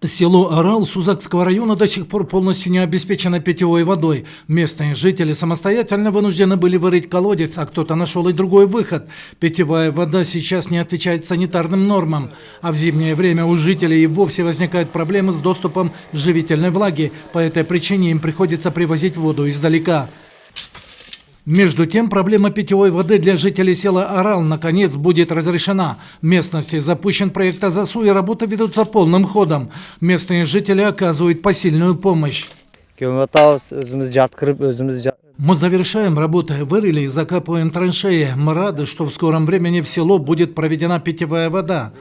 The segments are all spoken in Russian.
Село Орал Сузакского района до сих пор полностью не обеспечено питьевой водой. Местные жители самостоятельно вынуждены были вырыть колодец, а кто-то нашел и другой выход. Питьевая вода сейчас не отвечает санитарным нормам, а в зимнее время у жителей и вовсе возникают проблемы с доступом к живительной влаге. По этой причине им приходится привозить воду издалека. Между тем, проблема питьевой воды для жителей села Орал наконец будет разрешена. В местности запущен проект АЗАСУ, и работы ведутся полным ходом. Местные жители оказывают посильную помощь. Мы завершаем работы, вырыли и закапываем траншеи. Мы рады, что в скором времени в село будет проведена питьевая вода.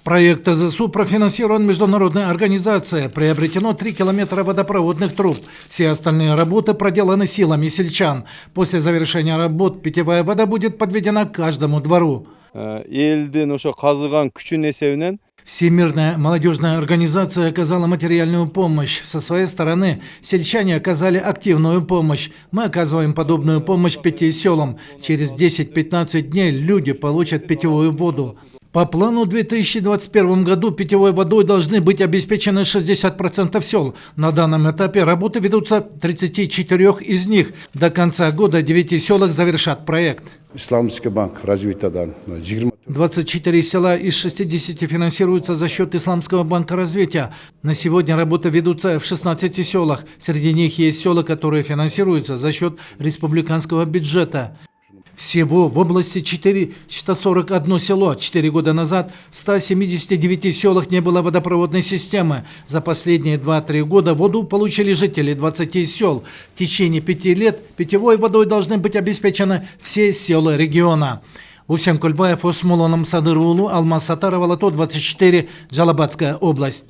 Проект АЗАСУ профинансирован международной организацией. Приобретено 3 километра водопроводных труб. Все остальные работы проделаны силами сельчан. После завершения работ питьевая вода будет подведена к каждому двору. Всемирная молодежная организация оказала материальную помощь. Со своей стороны сельчане оказали активную помощь. Мы оказываем подобную помощь 5 селам. Через 10-15 дней люди получат питьевую воду. По плану в 2021 году питьевой водой должны быть обеспечены 60% сел. На данном этапе работы ведутся в 34 из них. До конца года 9 селах завершат проект. 24 села из 60 финансируются за счет Исламского банка развития. На сегодня работы ведутся в 16 селах. Среди них есть села, которые финансируются за счет республиканского бюджета. Всего в области 441 село. 4 года назад в 179 селах не было водопроводной системы. За последние 2-3 года воду получили жители 20 сел. В течение 5 лет питьевой водой должны быть обеспечены все села региона. Усен Кульбаев, Осмолоном Садырулу, Алмаз Сатарова, Лото 24, Джалабадская область.